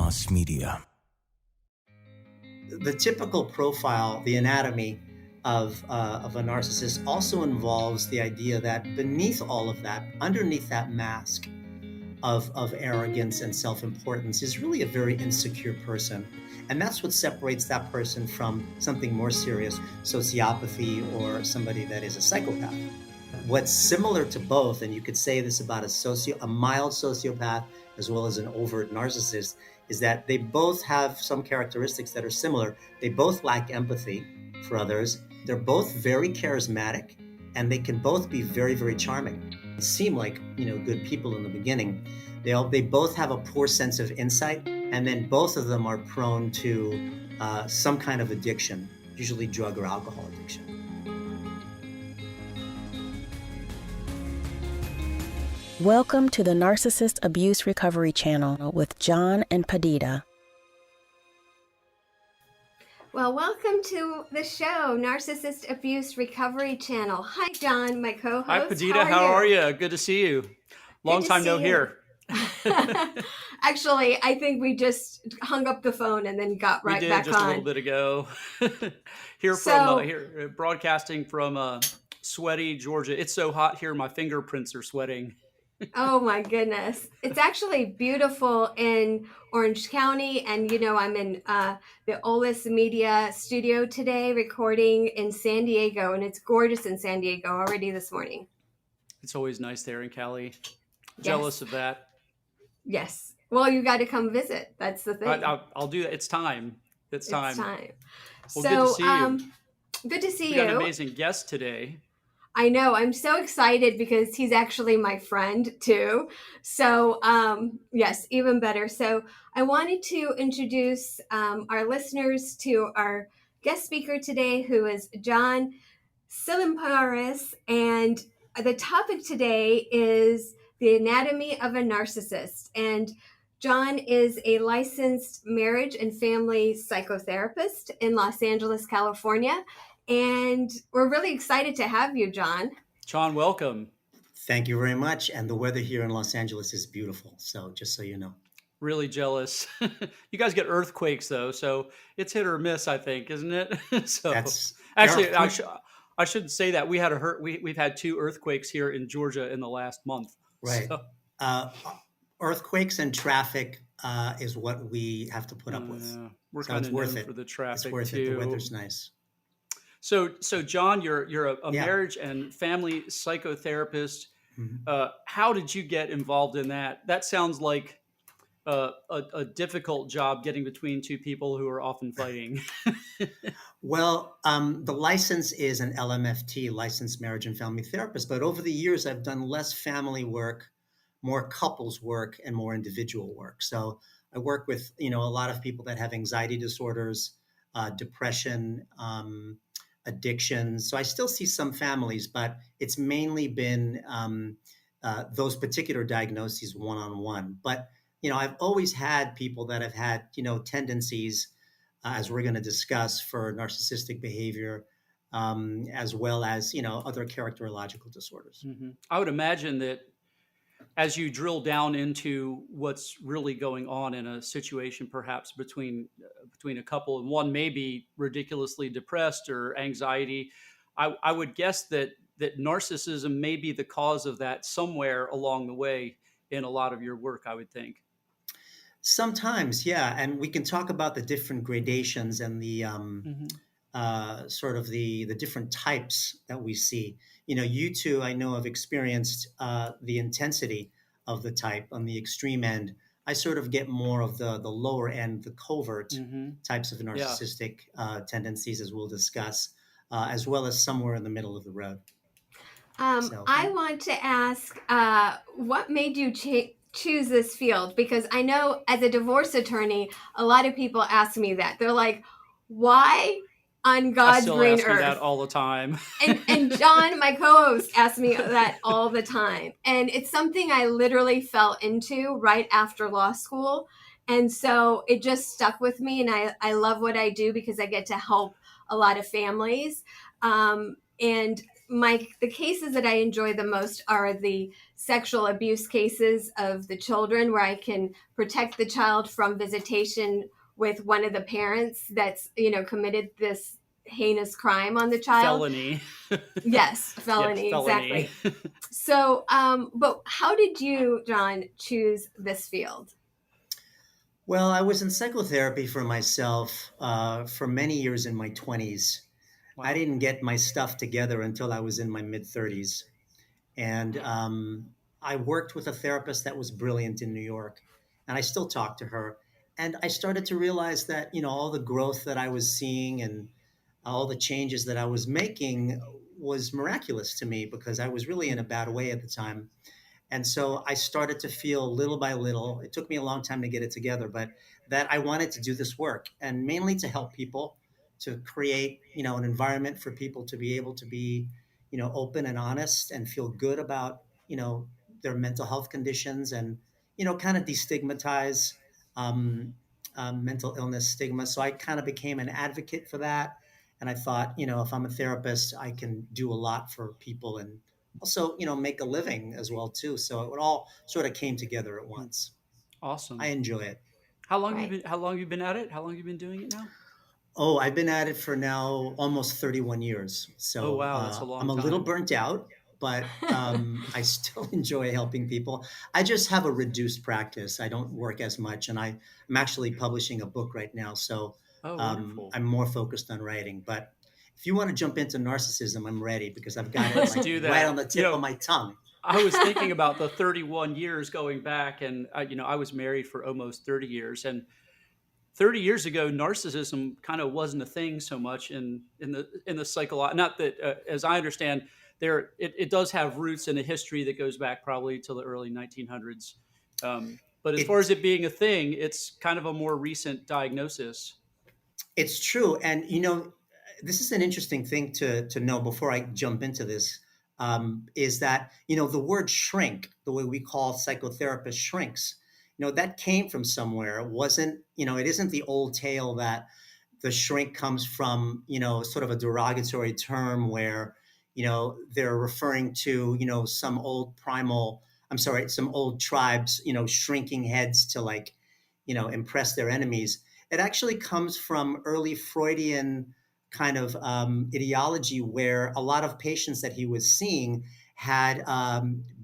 mass media. The typical profile, the anatomy of a narcissist also involves the idea that beneath all of that, underneath that mask of arrogance and self-importance is really a very insecure person. And that's what separates that person from something more serious, sociopathy, or somebody that is a psychopath. What's similar to both, and you could say this about a mild sociopath as well as an overt narcissist, is that they both have some characteristics that are similar. They both lack empathy for others. They're both very charismatic, and they can both be very, very charming. They seem like, good people in the beginning. They both have a poor sense of insight, and then both of them are prone to some kind of addiction, usually drug or alcohol addiction. Welcome to the Narcissist Abuse Recovery Channel with John and Padita. Well, welcome to the show, Narcissist Abuse Recovery Channel. Hi, John, my co-host. Hi, Padita. How are you? Good to see you. Long time no hear. Actually, I think we just hung up the phone and then got right back on. We did just a little bit ago. Here, broadcasting from sweaty Georgia. It's so hot here, my fingerprints are sweating. Oh my goodness. It's actually beautiful in Orange County. And, I'm in the Olis Media studio today recording in San Diego. And it's gorgeous in San Diego already this morning. It's always nice there in Cali. Jealous of that. Yes. Well, you got to come visit. That's the thing. I'll do that. It's time. It's time. Well, so, good to see you. Good to see we you. got an amazing guest today. I know. I'm so excited because he's actually my friend too. So, yes, even better. So I wanted to introduce our listeners to our guest speaker today, who is John Tsilimparis. And the topic today is the anatomy of a narcissist. And John is a licensed marriage and family psychotherapist in Los Angeles, California. And we're really excited to have you, John. John, welcome. Thank you very much. And the weather here in Los Angeles is beautiful. So just so you know. Really jealous. You guys get earthquakes, though. So it's hit or miss, I think, isn't it? So that's actually, I shouldn't say that. We've had 2 earthquakes here in Georgia in the last month. Right. So. Earthquakes and traffic is what we have to put up with. We're kind of known for the traffic, it's worth too. It. The weather's nice. So John, you're a marriage and family psychotherapist. Mm-hmm. How did you get involved in that? That sounds like a difficult job, getting between 2 people who are often fighting. Well, the license is an LMFT, licensed marriage and family therapist. But over the years, I've done less family work, more couples work, and more individual work. So I work with a lot of people that have anxiety disorders, depression, addiction. So I still see some families, but it's mainly been those particular diagnoses one-on-one. But, I've always had people that have had, tendencies, as we're going to discuss, for narcissistic behavior, as well as, other characterological disorders. Mm-hmm. I would imagine that as you drill down into what's really going on in a situation, perhaps between a couple, and one may be ridiculously depressed or anxiety, I would guess that narcissism may be the cause of that somewhere along the way in a lot of your work, I would think. Sometimes, yeah. And we can talk about the different gradations and the sort of the different types that we see. You two, I know, have experienced the intensity of the type on the extreme end. I sort of get more of the lower end, the covert types of narcissistic tendencies, as we'll discuss, as well as somewhere in the middle of the road. I want to ask, what made you choose this field? Because I know as a divorce attorney, a lot of people ask me that. They're like, why on God's green earth? I still ask me that all the time. and John, my co-host, asks me that all the time. And it's something I literally fell into right after law school. And so it just stuck with me. And I love what I do because I get to help a lot of families. And the cases that I enjoy the most are the sexual abuse cases of the children, where I can protect the child from visitation with one of the parents that's, committed this heinous crime on the child. Felony. Yes, Yes, felony, felony. exactly. So, but how did you, John, choose this field? Well, I was in psychotherapy for myself for many years in my 20s. I Wow. didn't get my stuff together until I was in my mid 30s. And I worked with a therapist that was brilliant in New York. And I still talk to her. And I started to realize that, all the growth that I was seeing and all the changes that I was making was miraculous to me because I was really in a bad way at the time. And so I started to feel little by little, it took me a long time to get it together, but that I wanted to do this work and mainly to help people to create, an environment for people to be able to be, open and honest and feel good about, their mental health conditions and, kind of destigmatize um, mental illness stigma. So I kind of became an advocate for that. And I thought, if I'm a therapist, I can do a lot for people and also make a living as well too, so it all sort of came together at once. I Awesome. enjoy it. Right. How long have you been at it? How long have you been doing it now? Oh, I've been at it for now almost 31 years, Oh so wow, that's a I'm long a little time. burnt out, but I still enjoy helping people. I just have a reduced practice. I don't work as much, and I'm actually publishing a book right now, so Oh, wonderful. I'm more focused on writing. But if you want to jump into narcissism, I'm ready because I've got it Let's like do right on that. the tip of my tongue. I was thinking about the 31 years going back, and I was married for almost 30 years, and 30 years ago, narcissism kind of wasn't a thing so much in the psychology. Not that, as I understand, it does have roots in a history that goes back probably to the early 1900s. But as far It as it being a thing, it's kind of a more recent diagnosis. It's true, and this is an interesting thing to know before I jump into this. Is that the word shrink, the way we call psychotherapists shrinks, that came from somewhere. It wasn't, it isn't the old tale that the shrink comes from, sort of a derogatory term where, they're referring to, some old primal, I'm sorry, some old tribes, shrinking heads to like, impress their enemies. It actually comes from early Freudian kind of ideology where a lot of patients that he was seeing had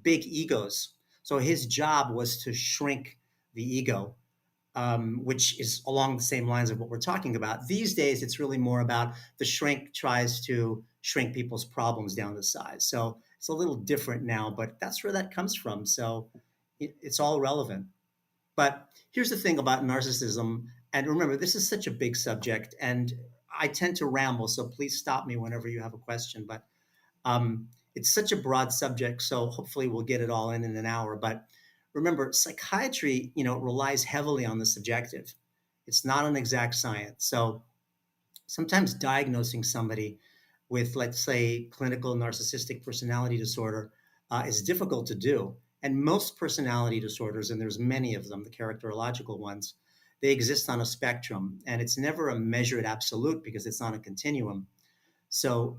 big egos. So his job was to shrink the ego, which is along the same lines of what we're talking about. These days, it's really more about the shrink tries to shrink people's problems down to size. So it's a little different now, but that's where that comes from. So it's all relevant. But here's the thing about narcissism. And remember, this is such a big subject, and I tend to ramble. So please stop me whenever you have a question. But it's such a broad subject. So hopefully we'll get it all in an hour. But remember, psychiatry, relies heavily on the subjective. It's not an exact science. So sometimes diagnosing somebody with, let's say, clinical narcissistic personality disorder is difficult to do. And most personality disorders, and there's many of them, the characterological ones, they exist on a spectrum, and it's never a measured absolute because it's on a continuum. So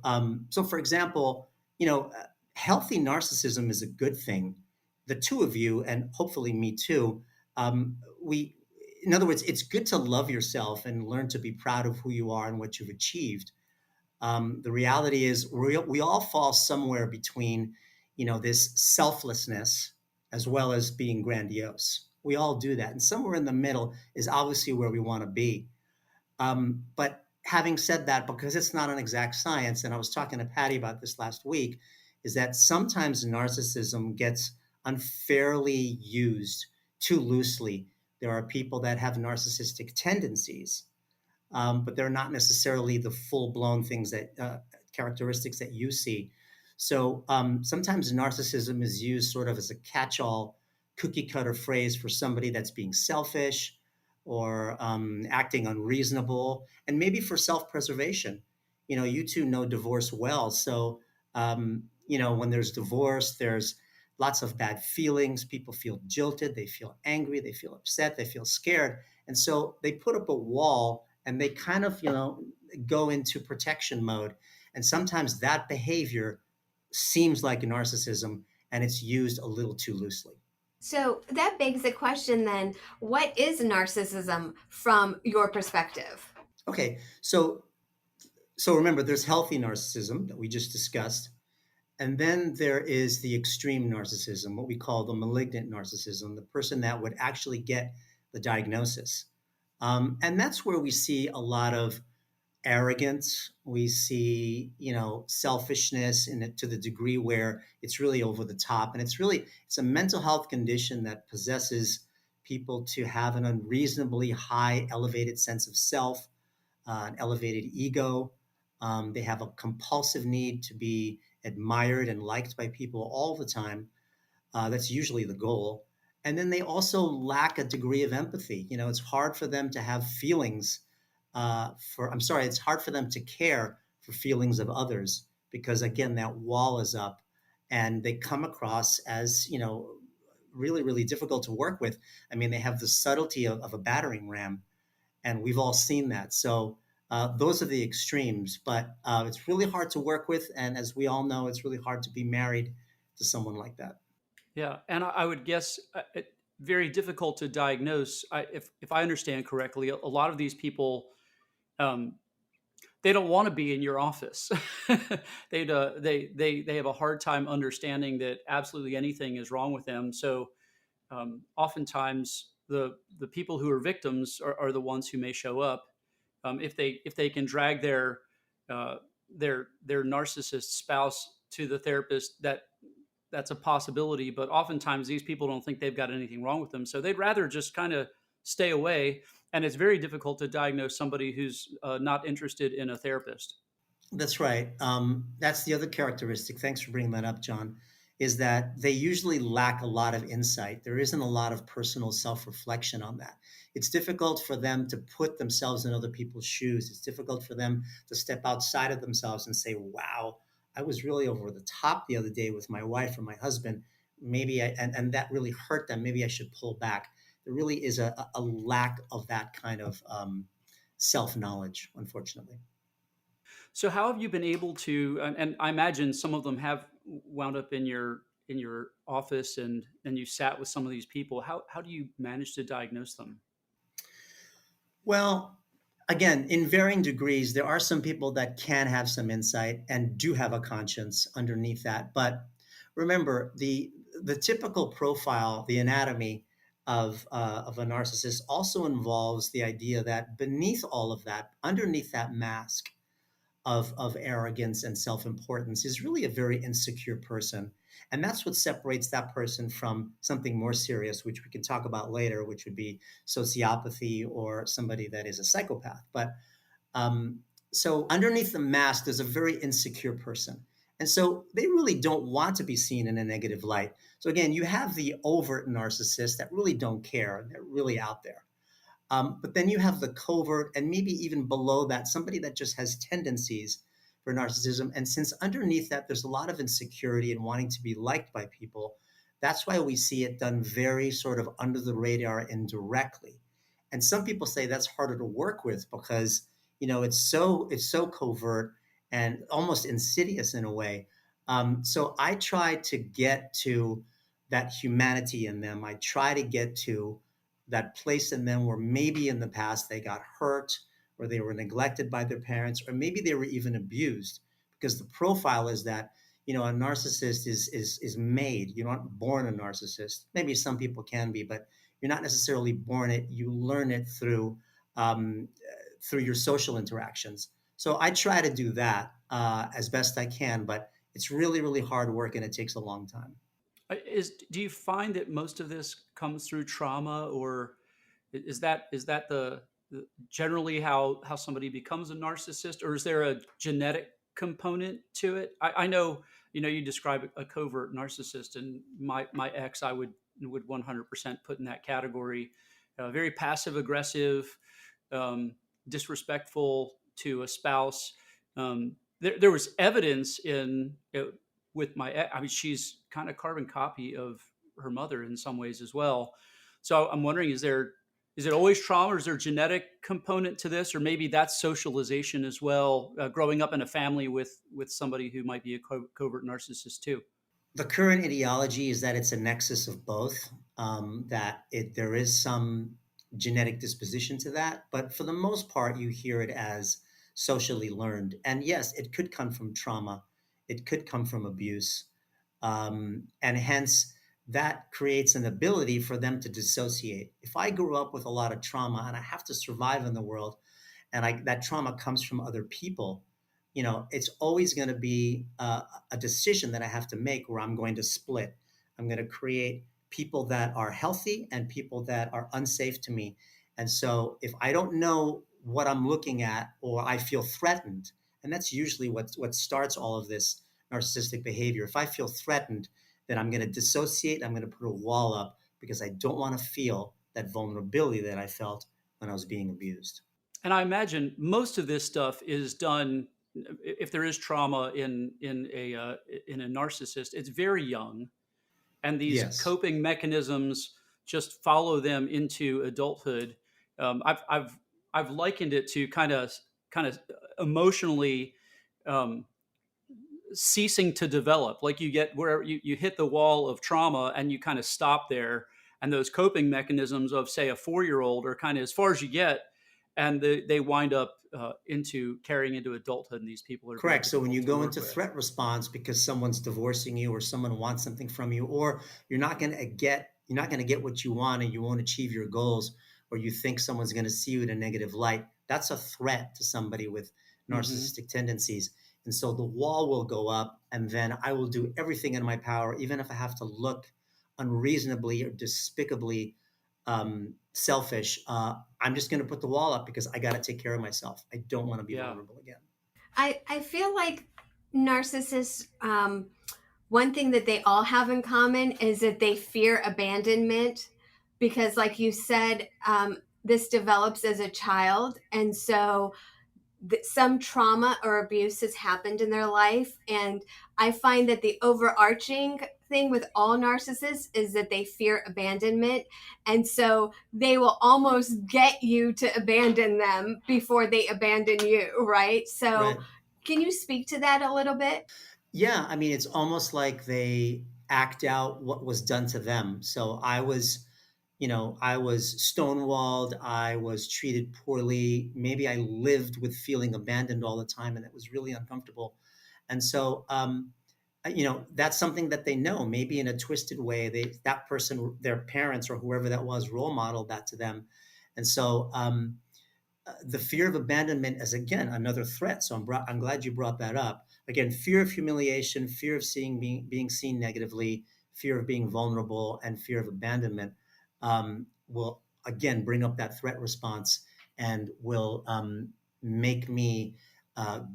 for example, healthy narcissism is a good thing. The two of you, and hopefully me too, we, in other words, it's good to love yourself and learn to be proud of who you are and what you've achieved. The reality is we all fall somewhere between, this selflessness as well as being grandiose. We all do that, and somewhere in the middle is obviously where we want to be. But having said that, because it's not an exact science, and I was talking to Patty about this last week, is that sometimes narcissism gets unfairly used too loosely. There are people that have narcissistic tendencies, but they're not necessarily the full blown things that characteristics that you see. So sometimes narcissism is used sort of as a catch all cookie cutter phrase for somebody that's being selfish or acting unreasonable, and maybe for self preservation. You two know divorce well. So, when there's divorce, there's lots of bad feelings. People feel jilted, they feel angry, they feel upset, they feel scared. And so they put up a wall and they kind of, go into protection mode. And sometimes that behavior seems like a narcissism, and it's used a little too loosely. So that begs the question then, what is narcissism from your perspective? Okay, so remember, there's healthy narcissism that we just discussed, and then there is the extreme narcissism, what we call the malignant narcissism, the person that would actually get the diagnosis. And that's where we see a lot of arrogance. We see, selfishness in it to the degree where it's really over the top. And it's a mental health condition that possesses people to have an unreasonably high, elevated sense of self, an elevated ego. They have a compulsive need to be admired and liked by people all the time. That's usually the goal. And then they also lack a degree of empathy. It's hard for them to have feelings. It's hard for them to care for feelings of others because, again, that wall is up, and they come across as, really, really difficult to work with. I mean, they have the subtlety of a battering ram, and we've all seen that. So those are the extremes, but it's really hard to work with. And as we all know, it's really hard to be married to someone like that. Yeah, and I would guess very difficult to diagnose. If I understand correctly, a lot of these people, um, they don't want to be in your office. They have a hard time understanding that absolutely anything is wrong with them. So oftentimes the people who are victims are the ones who may show up. If they can drag uh, their narcissist spouse to the therapist, that's a possibility. But oftentimes these people don't think they've got anything wrong with them, so they'd rather just kind of stay away. And it's very difficult to diagnose somebody who's not interested in a therapist. That's right. That's the other characteristic. Thanks for bringing that up, John. Is that they usually lack a lot of insight. There isn't a lot of personal self reflection on that. It's difficult for them to put themselves in other people's shoes. It's difficult for them to step outside of themselves and say, wow, I was really over the top the other day with my wife or my husband. And that really hurt them. Maybe I should pull back. There really is a lack of that kind of self knowledge, unfortunately. So how have you been able to? And I imagine some of them have wound up in your office, and you sat with some of these people. How do you manage to diagnose them? Well, again, in varying degrees, there are some people that can have some insight and do have a conscience underneath that. But remember, the typical profile, the anatomy of a narcissist, also involves the idea that beneath all of that, underneath that mask of arrogance and self-importance, is really a very insecure person. And that's what separates that person from something more serious, which we can talk about later, which would be sociopathy or somebody that is a psychopath. But so underneath the mask, there's a very insecure person. And so they really don't want to be seen in a negative light. So again, you have the overt narcissists that really don't care. They're really out there. But then you have the covert, and maybe even below that, somebody that just has tendencies for narcissism. And since underneath that, there's a lot of insecurity and wanting to be liked by people, that's why we see it done very sort of under the radar indirectly. And some people say that's harder to work with because it's so covert and almost insidious in a way. So I try to get to that humanity in them. I try to get to that place in them where maybe in the past they got hurt, or they were neglected by their parents, or maybe they were even abused. Because the profile is that a narcissist is made. You're not born a narcissist. Maybe some people can be, but you're not necessarily born it. You learn it through your social interactions. So I try to do that as best I can, but it's really, really hard work and it takes a long time. Do you find that most of this comes through trauma, or is that generally how somebody becomes a narcissist, or is there a genetic component to it? I know you describe a covert narcissist, and my ex I would 100% put in that category. Very passive aggressive, disrespectful to a spouse. There was evidence with I mean, she's kind of carbon copy of her mother in some ways as well. So I'm wondering, is there Is it always trauma, or is there a genetic component to this, or maybe that's socialization as well, growing up in a family with somebody who might be a covert narcissist too? The current ideology is that it's a nexus of both, there is some genetic disposition to that, but for the most part, you hear it as socially learned. And yes, it could come from trauma, it could come from abuse, and hence that creates an ability for them to dissociate. If I grew up with a lot of trauma and I have to survive in the world, and that trauma comes from other people, it's always going to be a decision that I have to make where I'm going to split. I'm going to create people that are healthy and people that are unsafe to me. And so if I don't know what I'm looking at, or I feel threatened, and that's usually what starts all of this narcissistic behavior. If I feel threatened, then I'm going to dissociate. I'm going to put a wall up because I don't want to feel that vulnerability that I felt when I was being abused. And I imagine most of this stuff is done, if there is trauma in a narcissist, it's very young, and these Yes. coping mechanisms just follow them into adulthood. I've likened it to kind of emotionally ceasing to develop. Like you get where you hit the wall of trauma and you kind of stop there, and those coping mechanisms of, say, a 4-year-old are kind of as far as you get, and they wind up into carrying into adulthood, and these people are Correct. So when you go into with. threat response because someone's divorcing you or someone wants something from you, or you're not going to get what you want and you won't achieve your goals, or you think someone's going to see you in a negative light, that's a threat to somebody with narcissistic tendencies. And so the wall will go up, and then I will do everything in my power, even if I have to look unreasonably or despicably selfish. I'm just going to put the wall up because I got to take care of myself. I don't want to be vulnerable again. I feel like narcissists, one thing that they all have in common is that they fear abandonment, because like you said, this develops as a child. And so some trauma or abuse has happened in their life. And I find that the overarching thing with all narcissists is that they fear abandonment. And so they will almost get you to abandon them before they abandon you, right? So Right. can you speak to that a little bit? Yeah, I mean, it's almost like they act out what was done to them. So I was stonewalled. I was treated poorly. Maybe I lived with feeling abandoned all the time, and it was really uncomfortable. And so, that's something that they know. Maybe in a twisted way, that person, their parents or whoever that was, role modeled that to them. And so, the fear of abandonment is again another threat. So I'm glad you brought that up. Again, fear of humiliation, fear of being seen negatively, fear of being vulnerable, and fear of abandonment will again bring up that threat response and will make me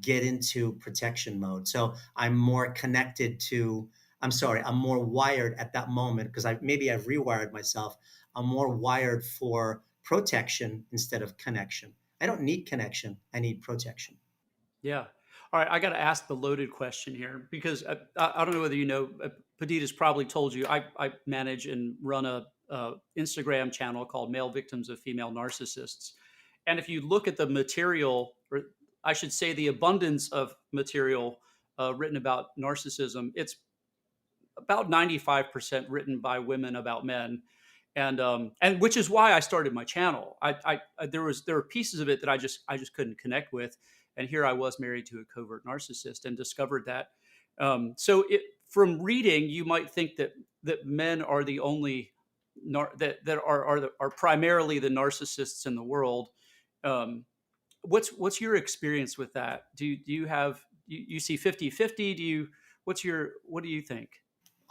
get into protection mode. So I'm more connected to. I'm more wired at that moment because I've rewired myself. I'm more wired for protection instead of connection. I don't need connection. I need protection. Yeah. All right. I got to ask the loaded question here, because I don't know whether you know, Padita's probably told you, I manage and run a Instagram channel called Male Victims of Female Narcissists. And if you look at the material, or I should say the abundance of material written about narcissism, it's about 95% written by women about men. And which is why I started my channel. There were pieces of it that I just couldn't connect with, and here I was married to a covert narcissist and discovered that. From reading, you might think that men are the only that are primarily the narcissists in the world. What's your experience with that? Do you have you see 50-50? What do you think?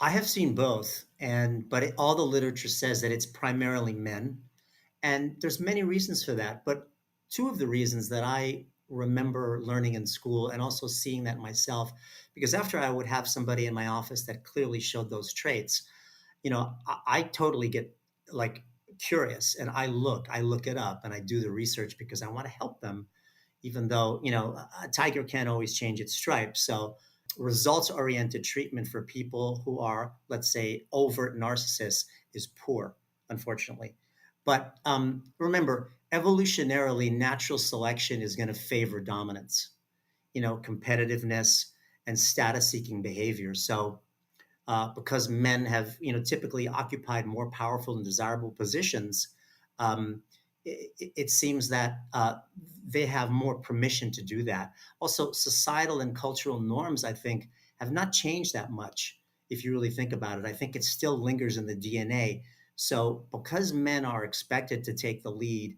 I have seen both, but all the literature says that it's primarily men, and there's many reasons for that. But two of the reasons that I remember learning in school and also seeing that myself, because after I would have somebody in my office that clearly showed those traits, I totally get like curious, and I look it up and I do the research because I want to help them, even though, a tiger can't always change its stripes. So results oriented treatment for people who are, let's say, overt narcissists is poor, unfortunately. But remember, evolutionarily, natural selection is going to favor dominance, competitiveness and status-seeking behavior. So, because men have, typically occupied more powerful and desirable positions, um, it seems that they have more permission to do that. Also, societal and cultural norms, I think, have not changed that much. If you really think about it, I think it still lingers in the DNA. So, because men are expected to take the lead,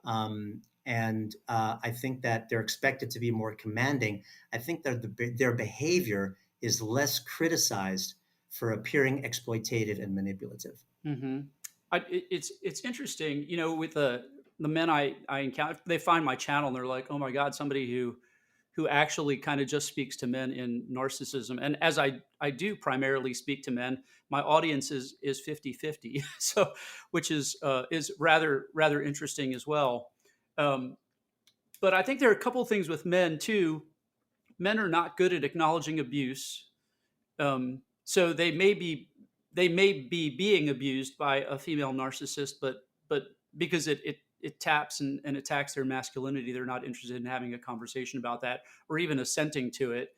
and I think that they're expected to be more commanding, I think that their behavior is less criticized for appearing exploitative and manipulative. Mm-hmm. It's interesting, with the men I encounter, they find my channel and they're like, oh my God, somebody who actually kind of just speaks to men in narcissism. And as I do primarily speak to men, my audience is 50-50. So, which is rather interesting as well. Um, but I think there are a couple of things with men too. Men are not good at acknowledging abuse. So they may be being abused by a female narcissist, but because it taps and attacks their masculinity, they're not interested in having a conversation about that or even assenting to it.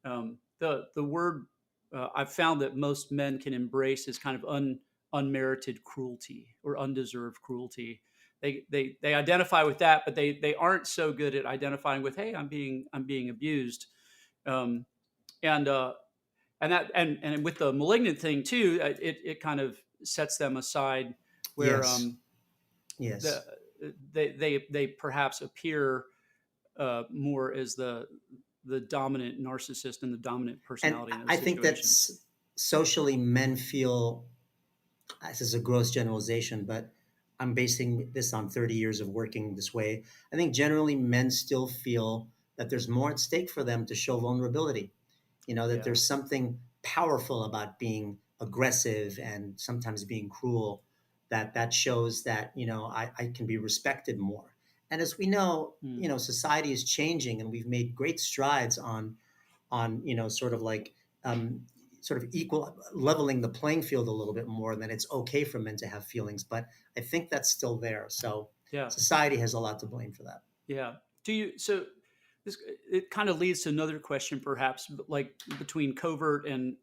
The word I've found that most men can embrace is kind of unmerited cruelty or undeserved cruelty. They identify with that, but they aren't so good at identifying with, hey, I'm being abused. Um, and and with the malignant thing too, it kind of sets them aside, where Yes, the yes. they perhaps appear more as the dominant narcissist and the dominant And personality in a I think that situation. socially men feel, this is a gross generalization, but I'm basing this on 30 years of working this way. I think generally men still feel that there's more at stake for them to show vulnerability. That Yeah. there's something powerful about being aggressive and sometimes being cruel, that shows that, I can be respected more. And as we know, Mm. society is changing and we've made great strides on sort of like um, sort of equal leveling the playing field a little bit more, and that it's okay for men to have feelings, but I think that's still there. So Yeah. society has a lot to blame for that. Yeah. Do you so this it kind of leads to another question, perhaps, like between covert and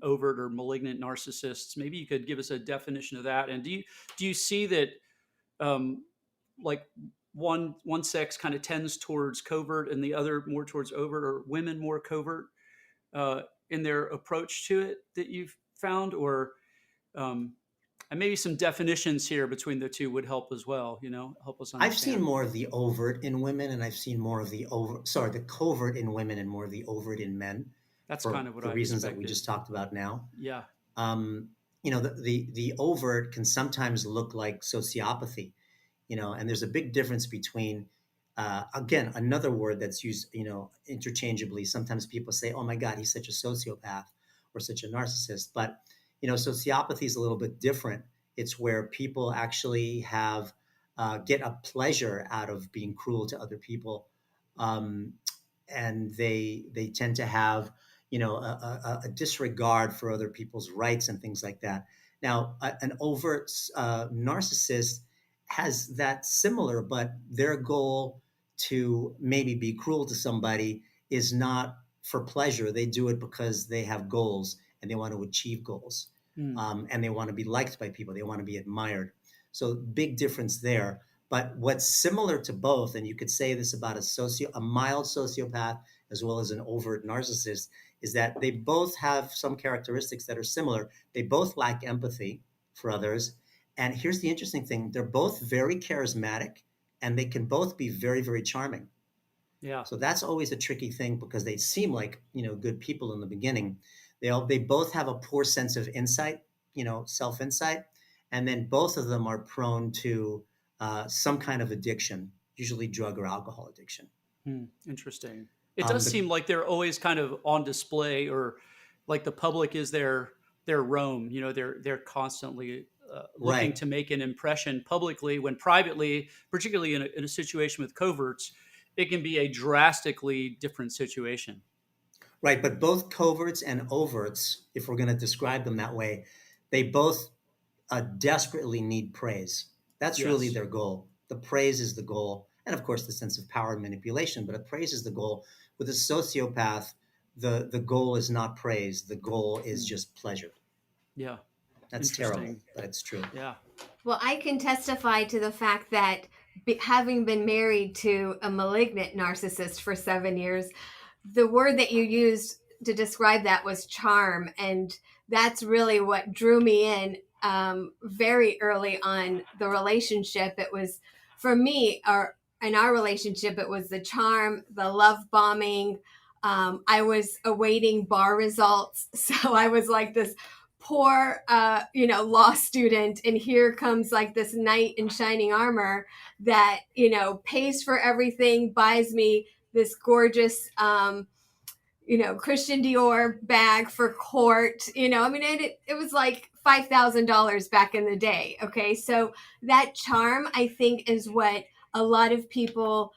overt or malignant narcissists. Maybe you could give us a definition of that. And do you see that, um, like one sex kind of tends towards covert and the other more towards overt, or women more covert uh, in their approach to it that you've found, or um, and maybe some definitions here between the two would help as well. Help us I've seen understand. more of the overt in women, and I've seen more of the covert in women and more of the overt in men, That's for kind of what the I reasons that we expected. just talked about now. Yeah. um, the overt can sometimes look like sociopathy, and there's a big difference between, again, another word that's used, interchangeably. Sometimes people say, oh my God, he's such a sociopath or such a narcissist. But, sociopathy is a little bit different. It's where people actually get a pleasure out of being cruel to other people. Um, and they tend to have, a disregard for other people's rights and things like that. Now, an overt narcissist has that similar, but their goal to maybe be cruel to somebody is not for pleasure. They do it because they have goals and they want to achieve goals, Mm. and they want to be liked by people. They want to be admired. So big difference there. But what's similar to both, and you could say this about a mild sociopath as well as an overt narcissist, is that they both have some characteristics that are similar. They both lack empathy for others. And here's the interesting thing: they're both very charismatic, and they can both be very, very charming. Yeah. So that's always a tricky thing because they seem like, good people in the beginning. They both have a poor sense of insight, self insight, and then both of them are prone to some kind of addiction, usually drug or alcohol addiction. Hmm. Interesting. It Um, does the seem like they're always kind of on display, or like the public is their Rome. They're constantly looking right, to make an impression publicly, when privately, particularly in a situation with coverts, it can be a drastically different situation. right, but both coverts and overts, if we're going to describe them that way, they both desperately need praise. That's really Yes. their goal. The praise is the goal. And of course, the sense of power and manipulation, but a praise is the goal. With a sociopath, the goal is not praise. The goal is Mm. just pleasure. Yeah. That's terrible, Interesting. but it's true. Yeah. Well, I can testify to the fact that having been married to a malignant narcissist for 7 years, the word that you used to describe that was charm. And that's really what drew me in very early on the relationship. It was, for me, in our relationship, it was the charm, the love bombing. I was awaiting bar results. So I was like this poor law student, and here comes like this knight in shining armor that pays for everything, buys me this gorgeous Christian Dior bag for court. I mean, it was like $5,000 back in the day. Okay. So that charm, I think, is what a lot of people,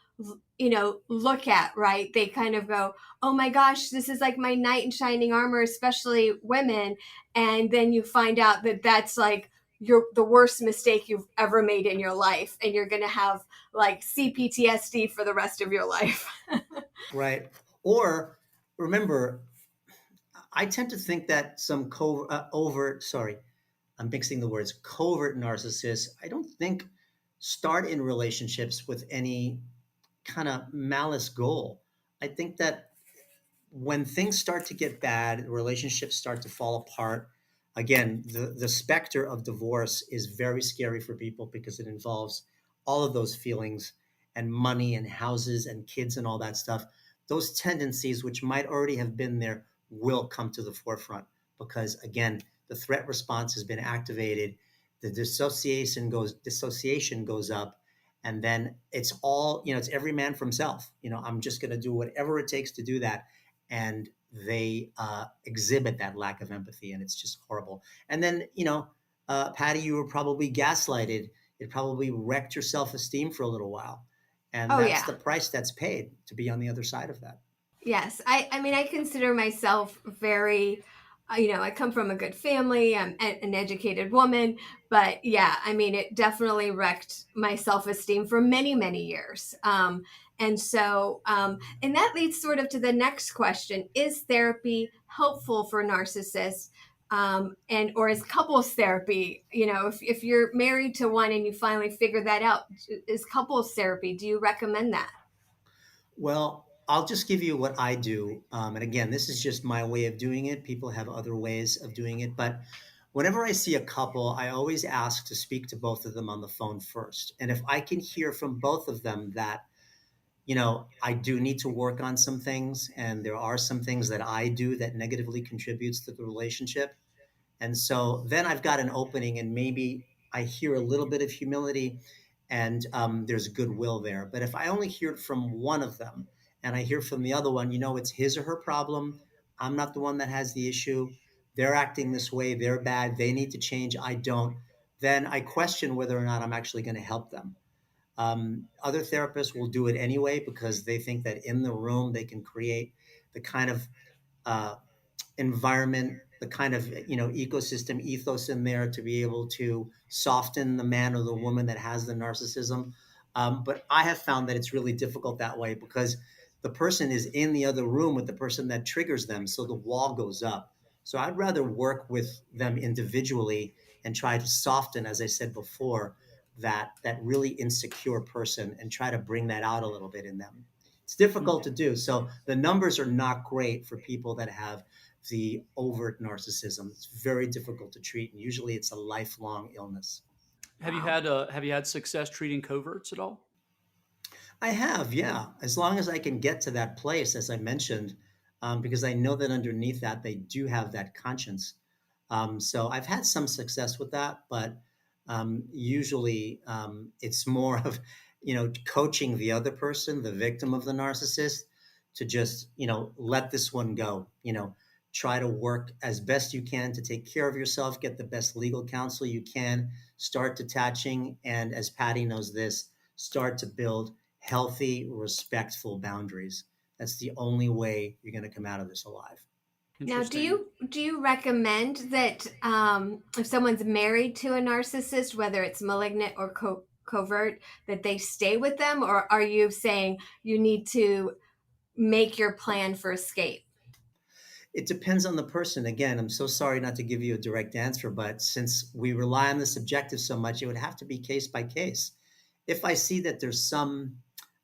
look at, right? They kind of go, oh my gosh, this is like my knight in shining armor, especially women. And then you find out that that's like, the worst mistake you've ever made in your life, and you're going to have like CPTSD for the rest of your life. Right. Or remember, I tend to think that some overt, sorry, I'm mixing the words, covert narcissists, I don't think start in relationships with any kind of malice goal. I think that when things start to get bad, relationships start to fall apart. Again, the specter of divorce is very scary for people because it involves all of those feelings and money and houses and kids and all that stuff. Those tendencies, which might already have been there, will come to the forefront because, again, the threat response has been activated. The dissociation goes up, and then it's all, it's every man for himself. I'm just going to do whatever it takes to do that, and they exhibit that lack of empathy, and it's just horrible. And then, Patty, you were probably gaslighted. It probably wrecked your self-esteem for a little while, and Oh that's yeah. the price that's paid to be on the other side of that. Yes, I mean, I consider myself very, I come from a good family. I'm an educated woman, but yeah, I mean, it definitely wrecked my self-esteem for many, many years. And that leads sort of to the next question: is therapy helpful for narcissists? Or is couples therapy, if you're married to one and you finally figure that out, is couples therapy, do you recommend that? Well, I'll just give you what I do. And again, this is just my way of doing it. People have other ways of doing it. But whenever I see a couple, I always ask to speak to both of them on the phone first. And if I can hear from both of them that, I do need to work on some things, and there are some things that I do that negatively contributes to the relationship, and so then I've got an opening, and maybe I hear a little bit of humility, and there's goodwill there. But if I only hear from one of them and I hear from the other one, it's his or her problem. I'm not the one that has the issue. They're acting this way. They're bad. They need to change. I don't. Then I question whether or not I'm actually going to help them. Other therapists will do it anyway because they think that in the room they can create the kind of uh, environment, the kind of ecosystem ethos in there to be able to soften the man or the woman that has the narcissism. But I have found that it's really difficult that way because the person is in the other room with the person that triggers them, so the wall goes up. So I'd rather work with them individually and try to soften, as I said before, that really insecure person and try to bring that out a little bit in them. It's difficult to do. So the numbers are not great for people that have the overt narcissism. It's very difficult to treat, and usually it's a lifelong illness. Wow. Have you had success treating coverts at all? I have, yeah, as long as I can get to that place, as I mentioned, because I know that underneath that they do have that conscience. So I've had some success with that, but usually it's more of, coaching the other person, the victim of the narcissist, to just, let this one go. Try to work as best you can to take care of yourself, get the best legal counsel you can, start detaching, and as Patty knows this, start to build healthy, respectful boundaries. That's the only way you're going to come out of this alive. Now, Interesting. do you recommend that if someone's married to a narcissist, whether it's malignant or covert, that they stay with them, or are you saying you need to make your plan for escape? It depends on the person. Again, I'm so sorry not to give you a direct answer, but since we rely on the subjective so much, it would have to be case by case. If I see that there's some,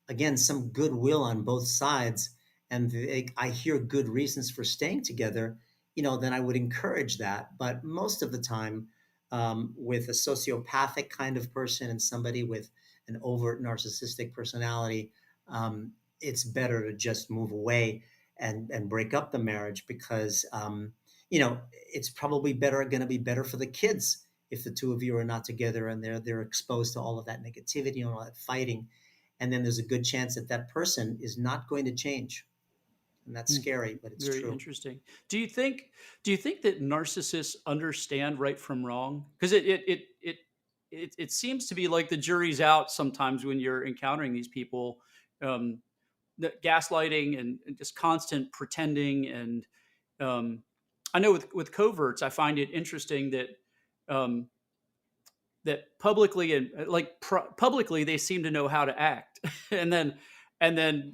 again, some goodwill on both sides, and I hear good reasons for staying together, then I would encourage that. But most of the time, with a sociopathic kind of person and somebody with an overt narcissistic personality, it's better to just move away and break up the marriage because it's probably going to be better for the kids if the two of you are not together and they're exposed to all of that negativity and all that fighting, and then there's a good chance that that person is not going to change, and that's Hmm. scary, but it's Very true. interesting. Do you think that narcissists understand right from wrong? Because it seems to be like the jury's out sometimes when you're encountering these people. Um, the gaslighting and just constant pretending, and I know with coverts, I find it interesting that um, publicly and publicly they seem to know how to act, and then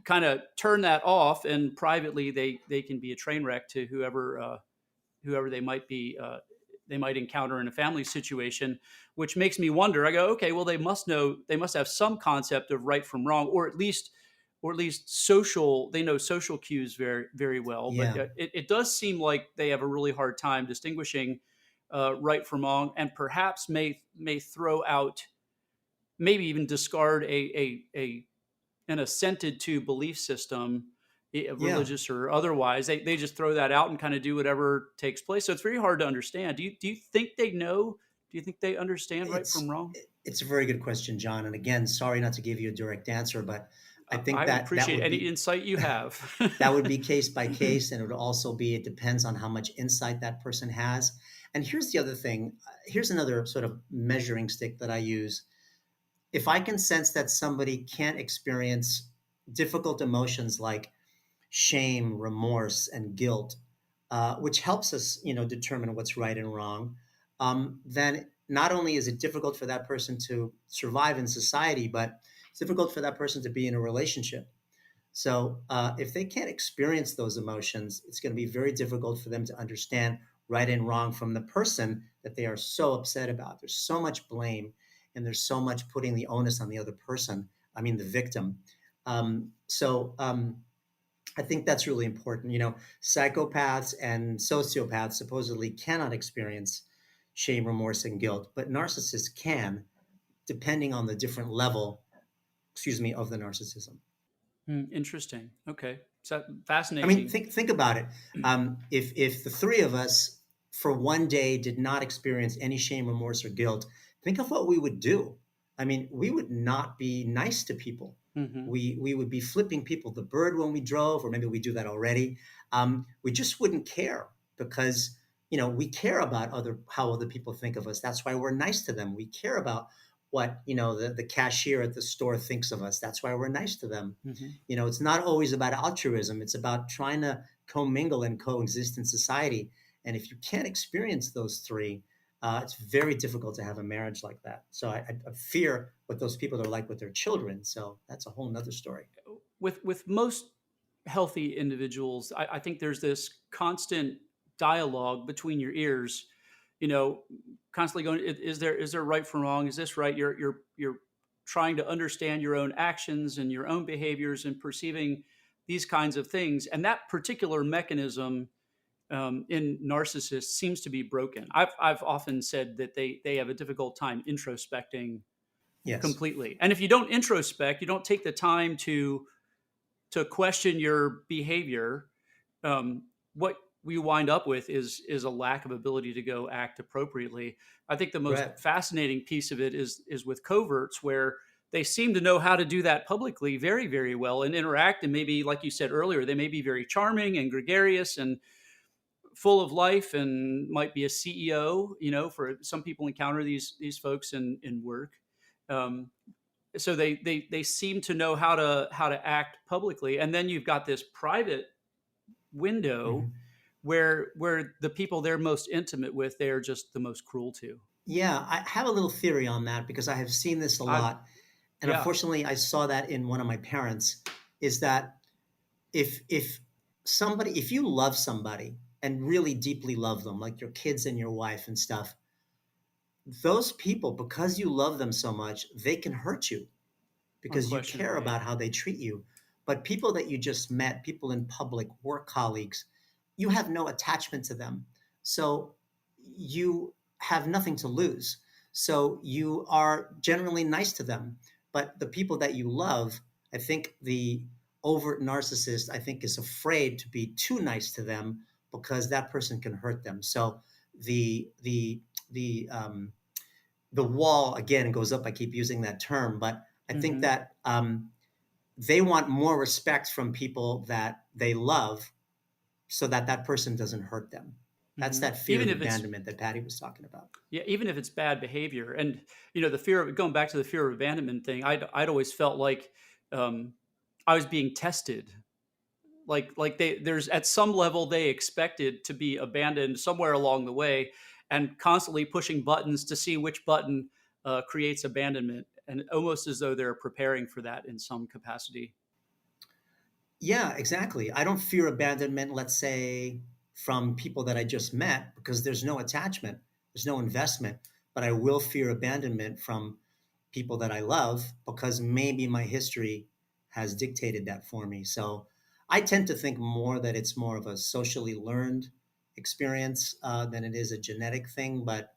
kind of turn that off, and privately they can be a train wreck to whoever they might encounter in a family situation, which makes me wonder. I go, okay, well, they must have some concept of right from wrong, or at least they know social cues very, very well. But Yeah, it does seem like they have a really hard time distinguishing right from wrong, and perhaps may throw out, maybe even discard an assented to belief system, yeah. religious or otherwise. They just throw that out and kind of do whatever takes place. So it's very hard to understand. Do you think they know? Do you think they understand right from it's wrong? it's a very good question, John, and again, sorry not to give you a direct answer, but I think I would that appreciate would any be insight you have. that would be case by case, and it would also be, it depends on how much insight that person has. And here's the other thing. Here's another sort of measuring stick that I use. If I can sense that somebody can't experience difficult emotions like shame, remorse, and guilt, which helps us, determine what's right and wrong, then not only is it difficult for that person to survive in society, but it's difficult for that person to be in a relationship. So if they can't experience those emotions, it's going to be very difficult for them to understand right and wrong from the person that they are so upset about. There's so much blame, and there's so much putting the onus on the other person. I mean, the victim. So I think that's really important. Psychopaths and sociopaths supposedly cannot experience shame, remorse, and guilt, but narcissists can, depending on the different level, of the narcissism. Interesting. Okay, so I mean, fascinating. think about it. If the three of us for one day did not experience any shame, remorse, or guilt, think of what we would do. I mean, we would not be nice to people. Hmm. We would be flipping people the bird when we drove, or maybe we do that already. We just wouldn't care because we care about how other people think of us. That's why we're nice to them. We care about what the cashier at the store thinks of us. That's why we're nice to them. Hmm. It's not always about altruism. It's about trying to commingle and coexist in society. And if you can't experience those three, it's very difficult to have a marriage like that. So I fear what those people are like with their children. So that's a whole nother story. With most healthy individuals, I think there's this constant dialogue between your ears, you know, constantly going, is there right from wrong? Is this right? You're trying to understand your own actions and your own behaviors and perceiving these kinds of things. And that particular mechanism in narcissists seems to be broken. I've often said that they have a difficult time introspecting Yes. completely. And if you don't introspect, you don't take the time to question your behavior, what we wind up with is a lack of ability to go act appropriately. I think the most Right. fascinating piece of it is with coverts, where they seem to know how to do that publicly very, very well and interact. And maybe, like you said earlier, they may be very charming and gregarious and full of life and might be a CEO. For some people encounter these folks in work. Um, so they seem to know how to act publicly, and then you've got this private window Hmm. where the people they're most intimate with, they're just the most cruel to. Yeah, I have a little theory on that because I have seen this a I lot. And Yeah. unfortunately, I saw that in one of my parents, is that if somebody, if you love somebody and really deeply love them, like your kids and your wife and stuff, those people, because you love them so much, they can hurt you because you care Unquestionably. about how they treat you. But people that you just met, people in public, work colleagues, you have no attachment to them. So you have nothing to lose. So you are generally nice to them. But the people that you love, I think the overt narcissist, I think, is afraid to be too nice to them because that person can hurt them. So the the the the wall again goes up. I keep using that term, but I think Hmm. that they want more respect from people that they love so that that person doesn't hurt them. That's Hmm. that fear Even of if it's abandonment that Patty was talking about. Yeah, even if it's bad behavior, and the fear of going back to the fear of abandonment thing, I'd always felt like um, I was being tested. Like there's at some level they expected to be abandoned somewhere along the way, and constantly pushing buttons to see which button creates abandonment, and almost as though they're preparing for that in some capacity. Yeah, exactly. I don't fear abandonment, let's say, from people that I just met because there's no attachment, there's no investment. But I will fear abandonment from people that I love because maybe my history has dictated that for me. So I tend to think more that it's more of a socially learned experience than it is a genetic thing. But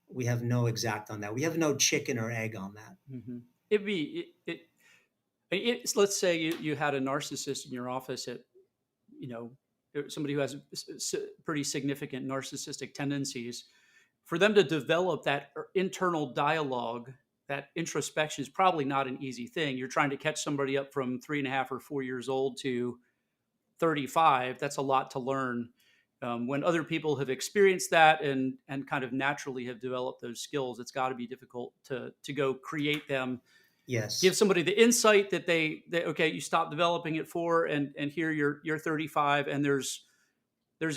we have no exact on that. We have no chicken or egg on that. Hmm. It'd be let's say you had a narcissist in your office at you know somebody who has pretty significant narcissistic tendencies. For them to develop that internal dialogue, that introspection, is probably not an easy thing. You're trying to catch somebody up from 3.5 or 4 years old to 35. That's a lot to learn. When other people have experienced that and kind of naturally have developed those skills, it's got to be difficult to go create them, give Yes. somebody the insight that they okay, you stop developing it for, and here you're 35, and there's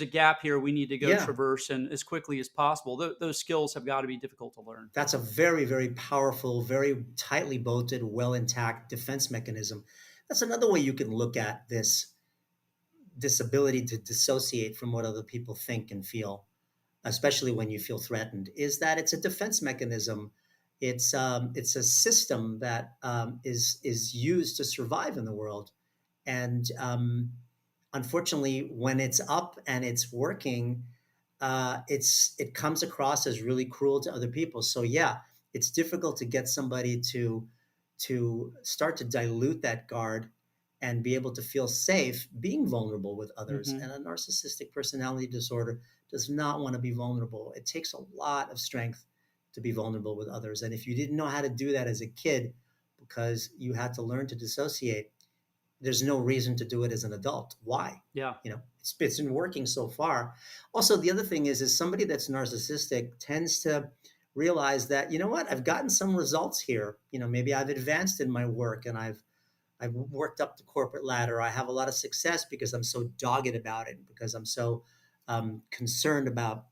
a gap here we need to go Yeah. traverse and as quickly as possible. Those skills have got to be difficult to learn. That's a very, very powerful, very tightly bolted, well intact defense mechanism. That's another way you can look at this ability to dissociate from what other people think and feel, especially when you feel threatened, is that it's a defense mechanism. It's a system that is used to survive in the world, and unfortunately, when it's up and it's working, it comes across as really cruel to other people. So yeah, it's difficult to get somebody to start to dilute that guard and be able to feel safe being vulnerable with others. Hmm. And a narcissistic personality disorder does not want to be vulnerable. It takes a lot of strength to be vulnerable with others. And if you didn't know how to do that as a kid because you had to learn to dissociate, there's no reason to do it as an adult. Why? Yeah. It's been working so far. Also, the other thing is somebody that's narcissistic tends to realize that, you know what, I've gotten some results here. Maybe I've advanced in my work and I've worked up the corporate ladder. I have a lot of success because I'm so dogged about it, because I'm so concerned about,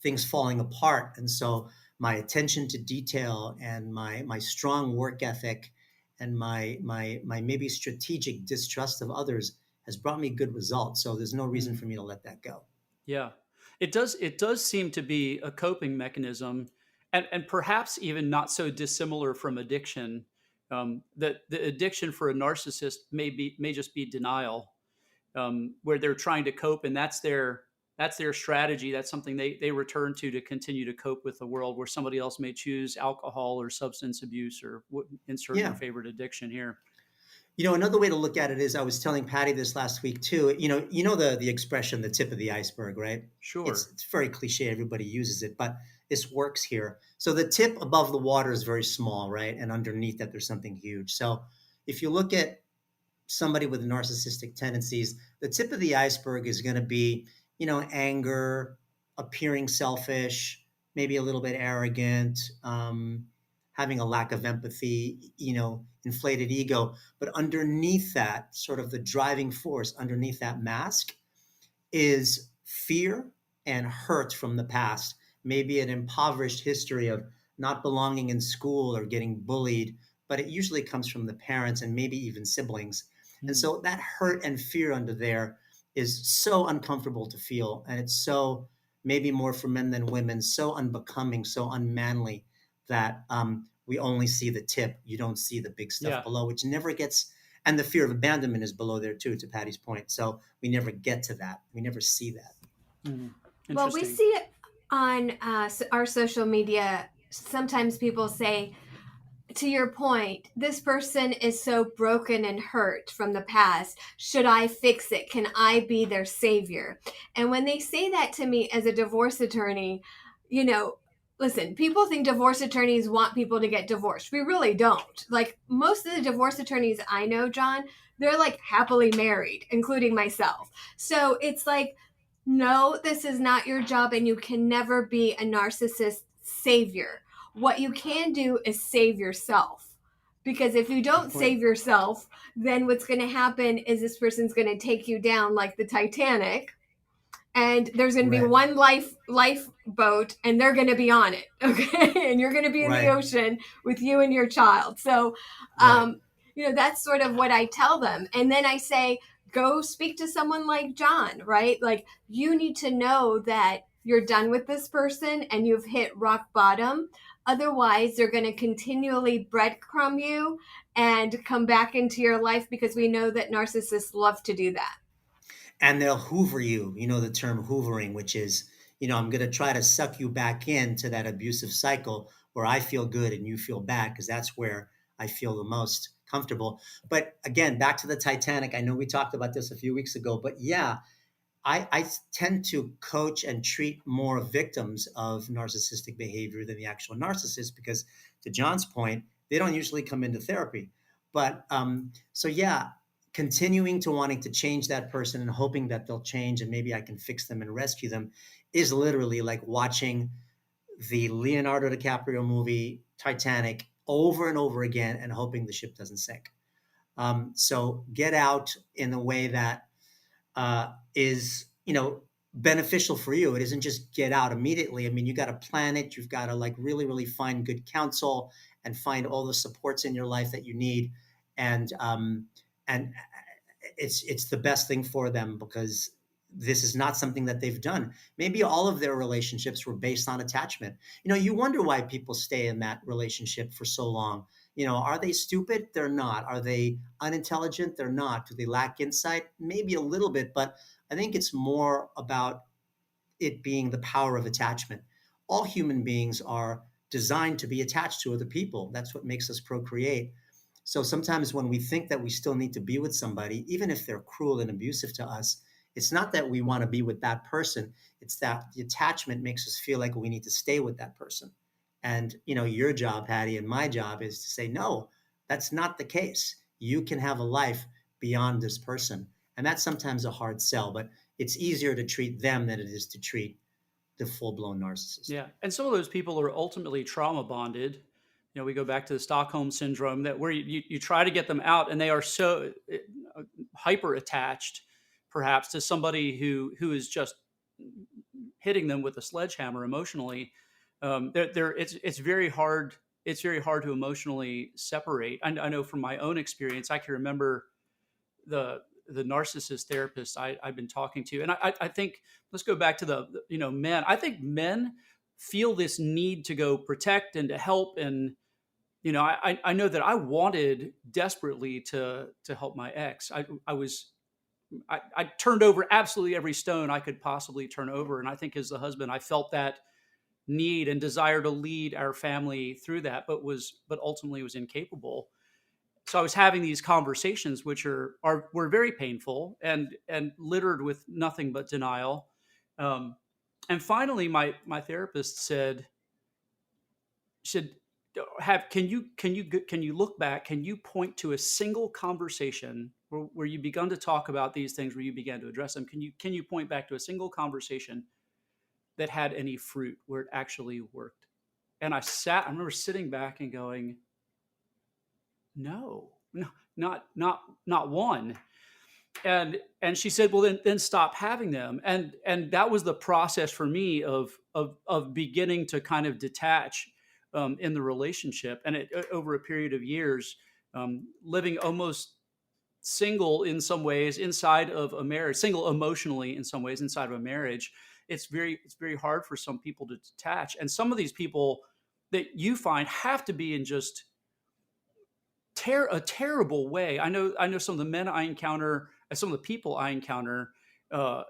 things falling apart. And so my attention to detail and my strong work ethic and my maybe strategic distrust of others has brought me good results. So there's no reason Mm. for me to let that go. Yeah. It does seem to be a coping mechanism, and perhaps even not so dissimilar from addiction. That the addiction for a narcissist may just be denial, where they're trying to cope, and that's their strategy. That's something they return to continue to cope with the world, where somebody else may choose alcohol or substance abuse, or insert your Yeah. favorite addiction here. Another way to look at it is, I was telling Patty this last week too. The expression, the tip of the iceberg, right? It's Sure. it's very cliche. Everybody uses it, but this works here. So the tip above the water is very small, right? And underneath that, there's something huge. So if you look at somebody with narcissistic tendencies, the tip of the iceberg is going to be, anger, appearing selfish, maybe a little bit arrogant, having a lack of empathy, inflated ego. But underneath that, sort of the driving force underneath that mask is fear and hurt from the past, maybe an impoverished history of not belonging in school or getting bullied, but it usually comes from the parents and maybe even siblings. And Mm. so that hurt and fear under there is so uncomfortable to feel. And it's so, maybe more for men than women, so unbecoming, so unmanly that we only see the tip. You don't see the big stuff Yeah. below, which never gets, and the fear of abandonment is below there too, to Patty's point. So we never get to that. We never see that. Mm. Well, we Interesting. see it on our social media. Sometimes people say, to your point, this person is so broken and hurt from the past. Should I fix it? Can I be their savior? And when they say that to me as a divorce attorney, you know, listen, people think divorce attorneys want people to get divorced. We really don't. Like most of the divorce attorneys I know, John, they're like happily married, including myself. So it's like, no, this is not your job, and you can never be a narcissist savior. What you can do is save yourself. Because if you don't save yourself, then what's going to happen is this person's going to take you down like the Titanic, and there's going to be Right. one lifeboat, and they're going to be on it, okay? And you're going to be in the Right. ocean with you and your child. So, Right. that's sort of what I tell them. And then I say, go speak to someone like John, right? Like, you need to know that you're done with this person and you've hit rock bottom. Otherwise, they're going to continually breadcrumb you and come back into your life, because we know that narcissists love to do that. And they'll hoover you, you know, the term hoovering, which is, you know, I'm going to try to suck you back into that abusive cycle where I feel good and you feel bad, because that's where I feel the most comfortable. But again, back to the Titanic. I know we talked about this a few weeks ago, but yeah, I tend to coach and treat more victims of narcissistic behavior than the actual narcissist, because to John's point, they don't usually come into therapy. But so yeah, continuing to wanting to change that person and hoping that they'll change and maybe I can fix them and rescue them is literally like watching the Leonardo DiCaprio movie Titanic over and over again and hoping the ship doesn't sink. So get out in a way that is, you know, beneficial for you. It isn't just get out immediately. I mean, you got to plan it. You've got to like really, really find good counsel and find all the supports in your life that you need. And it's the best thing for them, because this is not something that they've done. Maybe all of their relationships were based on attachment. You know, you wonder why people stay in that relationship for so long. You know, are they stupid? They're not. Are they unintelligent? They're not. Do they lack insight? Maybe a little bit, but I think it's more about it being the power of attachment. All human beings are designed to be attached to other people. That's what makes us procreate. So sometimes when we think that we still need to be with somebody, even if they're cruel and abusive to us, it's not that we want to be with that person. It's that the attachment makes us feel like we need to stay with that person. And, you know, your job, Patty, and my job is to say, no, that's not the case. You can have a life beyond this person. And that's sometimes a hard sell, but it's easier to treat them than it is to treat the full-blown narcissist. Yeah. And some of those people are ultimately trauma bonded. You know, we go back to the Stockholm syndrome, that where you try to get them out and they are so hyper attached perhaps to somebody who is just hitting them with a sledgehammer emotionally. It's very hard. It's very hard to emotionally separate. I know from my own experience, I can remember the narcissist therapist I've been talking to, and I think, let's go back to the men. I think men feel this need to go protect and to help, and I know that I wanted desperately to help my ex. I turned over absolutely every stone I could possibly turn over, and I think as the husband, I felt that need and desire to lead our family through that, but ultimately was incapable. So I was having these conversations, which were very painful and littered with nothing but denial. And finally, my therapist said, can you look back? Can you point to a single conversation where you begun to talk about these things, where you began to address them? Can you point back to a single conversation that had any fruit, where it actually worked? And I remember sitting back and going, no, not one. and she said, well, then stop having them. And that was the process for me of beginning to kind of detach in the relationship. And over a period of years, living almost single in some ways inside of a marriage, single emotionally in some ways inside of a marriage. It's very hard for some people to detach. And some of these people that you find have to be in just a terrible way. I know some of the men I encounter, some of the people I encounter uh,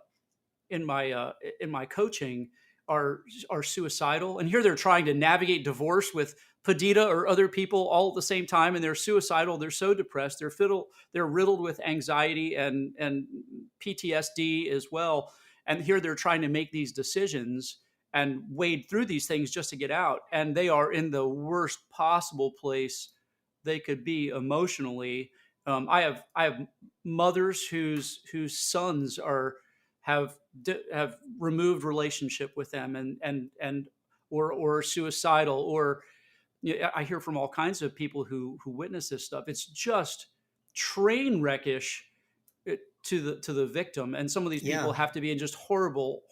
in my coaching are suicidal, and here they're trying to navigate divorce with Padita or other people all at the same time, and they're suicidal. They're so depressed. They're riddled with anxiety and PTSD as well. And here they're trying to make these decisions and wade through these things just to get out, and they are in the worst possible place they could be emotionally. I have mothers whose sons have removed relationship with them, and or suicidal, or I hear from all kinds of people who witness this stuff. It's just train wreckish to the victim, and some of these people Yeah. have to be in just horrible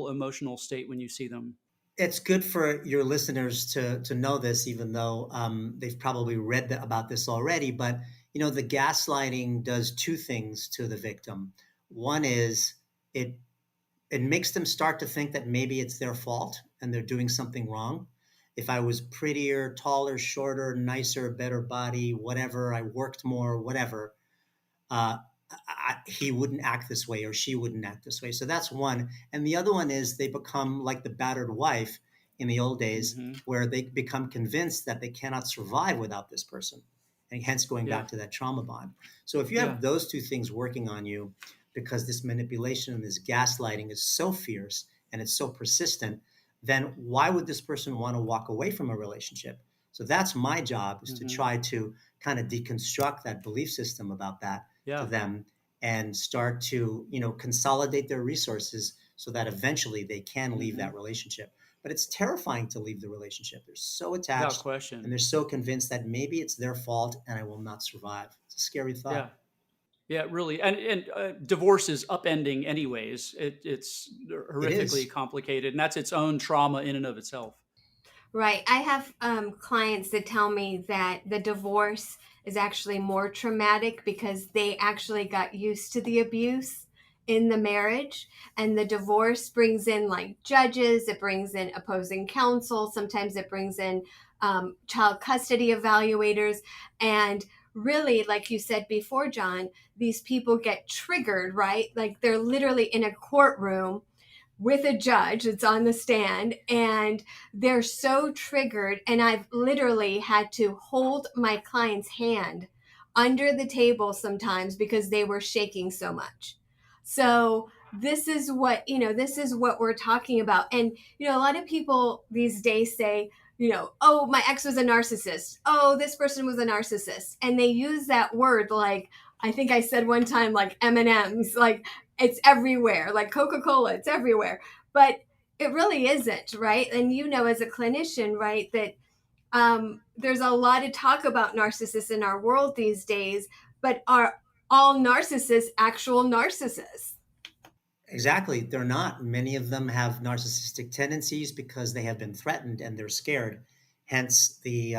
emotional state when you see them. It's good for your listeners to know this, even though they've probably read about this already. But the gaslighting does two things to the victim. One is it it makes them start to think that maybe it's their fault and they're doing something wrong. If I was prettier, taller, shorter, nicer, better body, whatever, I worked more, whatever, uh, he wouldn't act this way or she wouldn't act this way. So that's one. And the other one is they become like the battered wife in the old days, Hmm. where they become convinced that they cannot survive without this person. And hence going Yeah, back to that trauma bond. So if you yeah. have those two things working on you, because this manipulation and this gaslighting is so fierce and it's so persistent, then why would this person want to walk away from a relationship? So that's my job, is to Hmm. try to kind of deconstruct that belief system about that to Yeah. them and start to consolidate their resources so that eventually they can leave Hmm. that relationship. But it's terrifying to leave the relationship. They're so Without attached and question. they're so convinced that maybe it's their fault and I will not survive. It's a scary Yeah. thought. Yeah, really. And divorce is upending anyways. It's It horrifically is. complicated, and that's its own trauma in and of itself. Right. I have clients that tell me that the divorce is actually more traumatic because they actually got used to the abuse in the marriage. And the divorce brings in like judges, it brings in opposing counsel, sometimes it brings in child custody evaluators. And really, like you said before, John, these people get triggered, right? Like they're literally in a courtroom with a judge that's on the stand, and they're so triggered, and I've literally had to hold my client's hand under the table sometimes because they were shaking so much. So this is what we're talking about. And a lot of people these days say, oh, my ex was a narcissist, oh, this person was a narcissist, and they use that word like, I think I said one time, like M&Ms, like it's everywhere, like Coca-Cola, it's everywhere. But it really isn't, right? And as a clinician, right, that there's a lot of talk about narcissists in our world these days, but are all narcissists actual narcissists? Exactly. They're not. Many of them have narcissistic tendencies because they have been threatened and they're scared. Hence the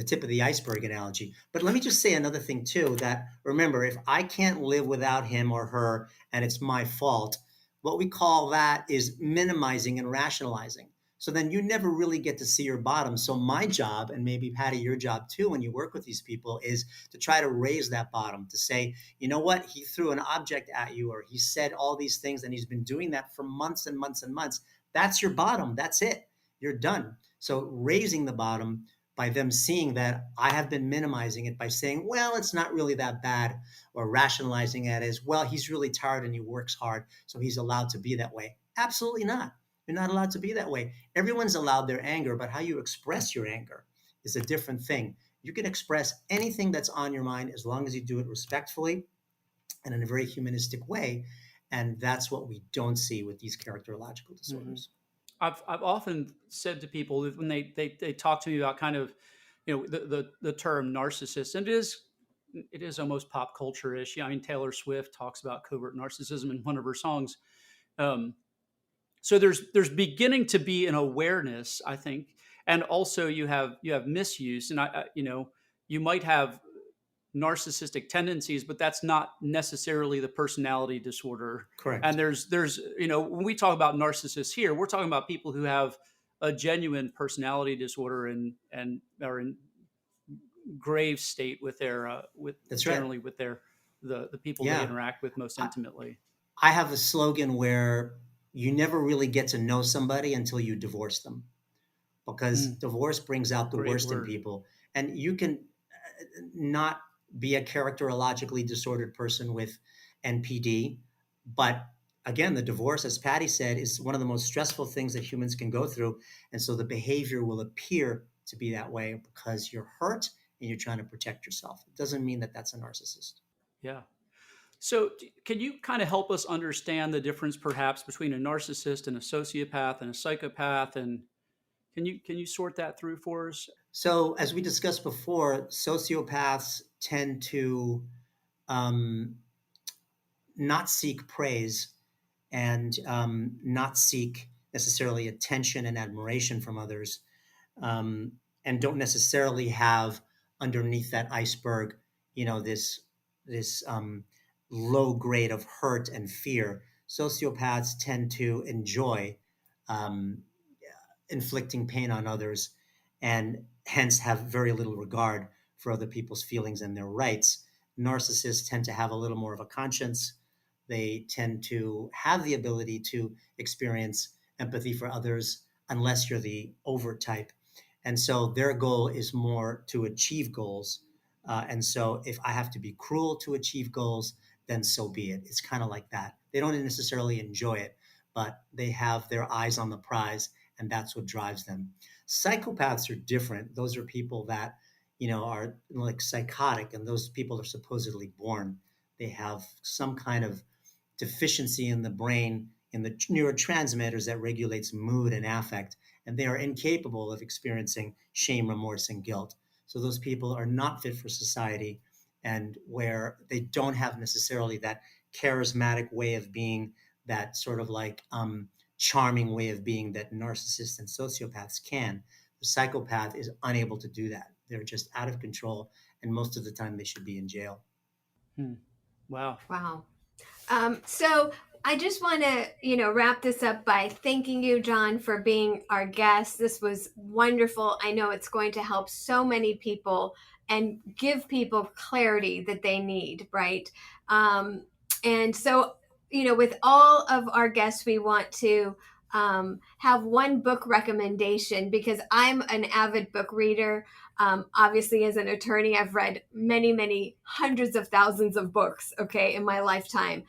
tip of the iceberg analogy. But let me just say another thing too. That remember, if I can't live without him or her, and it's my fault, what we call that is minimizing and rationalizing. So then you never really get to see your bottom. So my job, and maybe Patty, your job too, when you work with these people, is to try to raise that bottom. To say, you know what, he threw an object at you, or he said all these things, and he's been doing that for months and months and months. That's your bottom. That's it. You're done. So raising the bottom by them seeing that I have been minimizing it by saying, well, it's not really that bad, or rationalizing it as, well, he's really tired and he works hard, so he's allowed to be that way. Absolutely not. You're not allowed to be that way. Everyone's allowed their anger, but how you express your anger is a different thing. You can express anything that's on your mind as long as you do it respectfully and in a very humanistic way. And that's what we don't see with these characterological Hmm. disorders. I've often said to people when they talk to me about kind of the term narcissist, and it is it is almost pop culture-ish. I mean, Taylor Swift talks about covert narcissism in one of her songs. Um, so there's beginning to be an awareness, I think, and also you have misuse, and you might have narcissistic tendencies, but that's not necessarily the personality disorder. Correct. And there's when we talk about narcissists here, we're talking about people who have a genuine personality disorder and are in grave state with their with That's right. generally with their the people they Yeah. interact with most intimately. I have a slogan where you never really get to know somebody until you divorce them, because divorce brings out the Great worst in word. people. And you can not be a characterologically disordered person with NPD, but again, the divorce, as Patty said, is one of the most stressful things that humans can go through. And so the behavior will appear to be that way because you're hurt and you're trying to protect yourself. It doesn't mean that that's a narcissist. Yeah. So, can you kind of help us understand the difference, perhaps, between a narcissist and a sociopath and a psychopath, and can you sort that through for us? So, as we discussed before, sociopaths tend to um, not seek praise and not seek necessarily attention and admiration from others, um, and don't necessarily have underneath that iceberg, this low grade of hurt and fear. Sociopaths tend to enjoy um, inflicting pain on others, and hence have very little regard for other people's feelings and their rights. Narcissists tend to have a little more of a conscience. They tend to have the ability to experience empathy for others, unless you're the overt type. And so their goal is more to achieve goals. And so if I have to be cruel to achieve goals, then so be it. It's kind of like that. They don't necessarily enjoy it, but they have their eyes on the prize, and that's what drives them. Psychopaths are different. Those are people that, are like psychotic, and those people are supposedly born. They have some kind of deficiency in the brain, in the neurotransmitters that regulates mood and affect, and they are incapable of experiencing shame, remorse, and guilt. So those people are not fit for society, and where they don't have necessarily that charismatic way of being, that sort of like charming way of being that narcissists and sociopaths can. The psychopath is unable to do that. They're just out of control, and most of the time they should be in jail. Wow. Wow. So I just want to, wrap this up by thanking you, John, for being our guest. This was wonderful. I know it's going to help so many people and give people clarity that they need, right? And so, with all of our guests, we want to have one book recommendation, because I'm an avid book reader. Obviously, as an attorney, I've read many, many hundreds of thousands of books, okay, in my lifetime.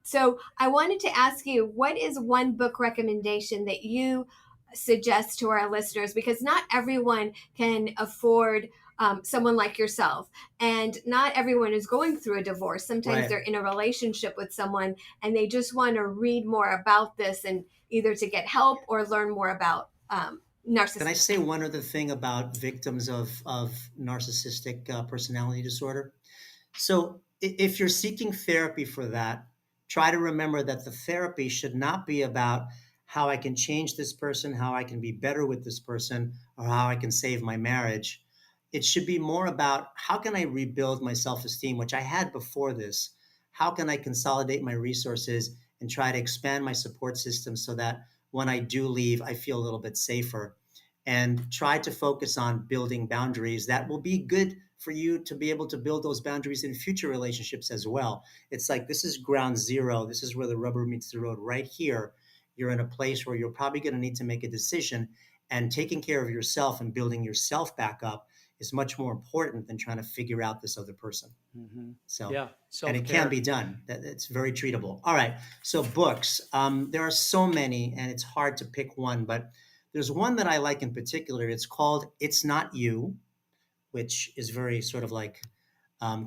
So I wanted to ask you, what is one book recommendation that you suggest to our listeners? Because not everyone can afford someone like yourself, and not everyone is going through a divorce. Sometimes Right. they're in a relationship with someone and they just want to read more about this, and either to get help or learn more about narcissism. Can I say one other thing about victims of narcissistic personality disorder? So, if you're seeking therapy for that, try to remember that the therapy should not be about how I can change this person, how I can be better with this person, or how I can save my marriage. It should be more about how can I rebuild my self esteem, which I had before this? How can I consolidate my resources and try to expand my support system so that when I do leave, I feel a little bit safer? And try to focus on building boundaries that will be good for you to be able to build those boundaries in future relationships as well. It's like this is ground zero. This is where the rubber meets the road. Right here, you're in a place where you're probably going to need to make a decision, and taking care of yourself and building yourself back up is much more important than trying to figure out this other person. So, Yeah. and it can be done. It's very treatable. All right. So books, there are so many, and it's hard to pick one, but there's one that I like in particular. It's called It's Not You, which is very sort of like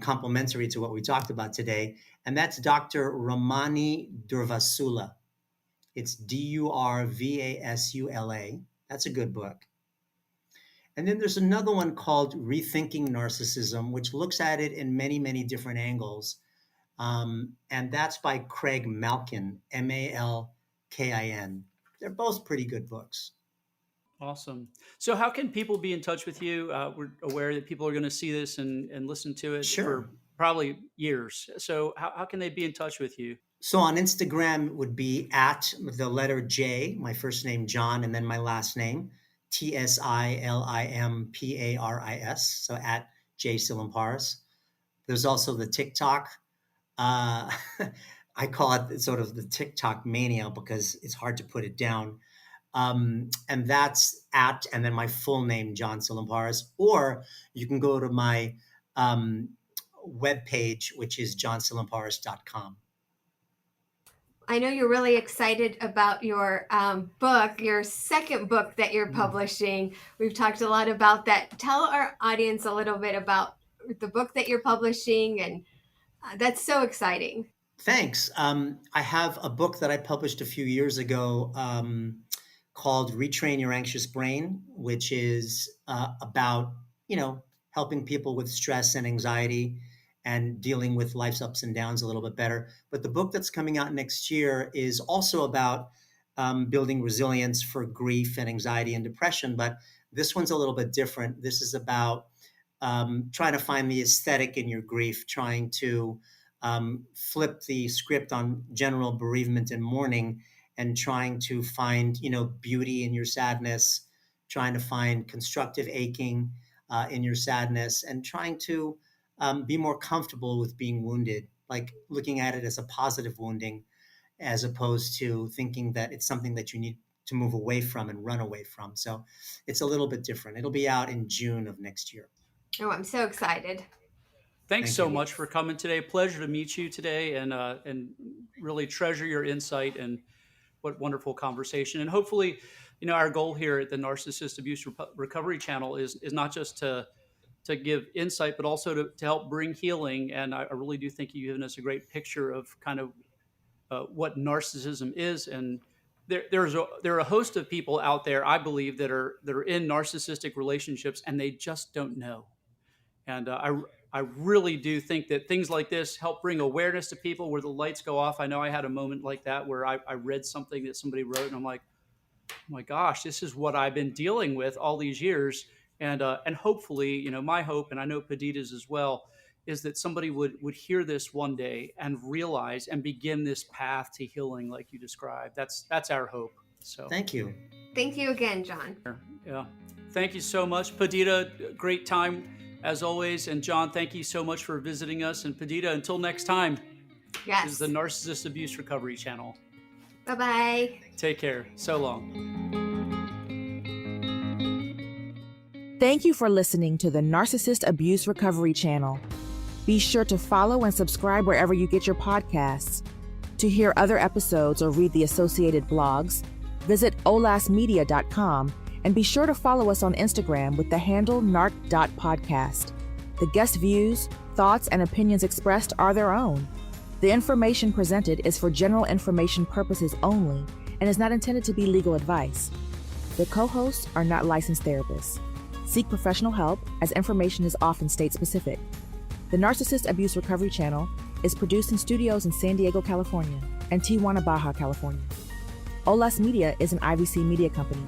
complementary to what we talked about today. And that's Dr. Ramani Durvasula. It's Durvasula. That's a good book. And then there's another one called Rethinking Narcissism, which looks at it in many, many different angles. And that's by Craig Malkin, Malkin. They're both pretty good books. Awesome. So how can people be in touch with you? We're aware that people are going to see this and listen to it Sure. for probably years. So how can they be in touch with you? So on Instagram, it would be at the letter J, my first name, John, and then my last name, Tsilimparis. So at J Tsilimparis. There's also the TikTok. I call it sort of the TikTok mania because it's hard to put it down. And that's at, and then my full name, John Tsilimparis. Or you can go to my webpage, which is johntsilimparis.com. I know you're really excited about your book, your second book that you're publishing. We've talked a lot about that. Tell our audience a little bit about the book that you're publishing, and that's so exciting. Thanks. I have a book that I published a few years ago called Retrain Your Anxious Brain, which is about, helping people with stress and anxiety and dealing with life's ups and downs a little bit better. But the book that's coming out next year is also about building resilience for grief and anxiety and depression. But this one's a little bit different. This is about trying to find the aesthetic in your grief, trying to flip the script on general bereavement and mourning, and trying to find, beauty in your sadness, trying to find constructive aching in your sadness, and trying to be more comfortable with being wounded, like looking at it as a positive wounding, as opposed to thinking that it's something that you need to move away from and run away from. So it's a little bit different. It'll be out in June of next year. Oh, I'm so excited. Thanks so much for coming today. Pleasure to meet you today, and really treasure your insight, and what wonderful conversation. And hopefully, our goal here at the Narcissist Abuse Recovery Channel is not just to give insight, but also to help bring healing. And I really do think you've given us a great picture of kind of what narcissism is. And there are a host of people out there, I believe, that are in narcissistic relationships, and they just don't know. And I really do think that things like this help bring awareness to people, where the lights go off. I know I had a moment like that where I read something that somebody wrote, and I'm like, oh my gosh, this is what I've been dealing with all these years. And hopefully, my hope, and I know Perdita's as well, is that somebody would hear this one day and realize and begin this path to healing like you described. That's our hope. So thank you. Thank you again, John. Yeah. Thank you so much. Perdita, great time as always. And John, thank you so much for visiting us. And Perdita, until next time, yes. This is the Narcissist Abuse Recovery Channel. Bye-bye. Take care. So long. Thank you for listening to the Narcissist Abuse Recovery Channel. Be sure to follow and subscribe wherever you get your podcasts. To hear other episodes or read the associated blogs, visit olasmedia.com, and be sure to follow us on Instagram with the handle narc.podcast. The guest views, thoughts, and opinions expressed are their own. The information presented is for general information purposes only and is not intended to be legal advice. The co-hosts are not licensed therapists. Seek professional help, as information is often state-specific. The Narcissist Abuse Recovery Channel is produced in studios in San Diego, California, and Tijuana, Baja, California. Olas Media is an IVC media company.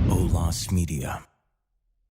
Olas Media.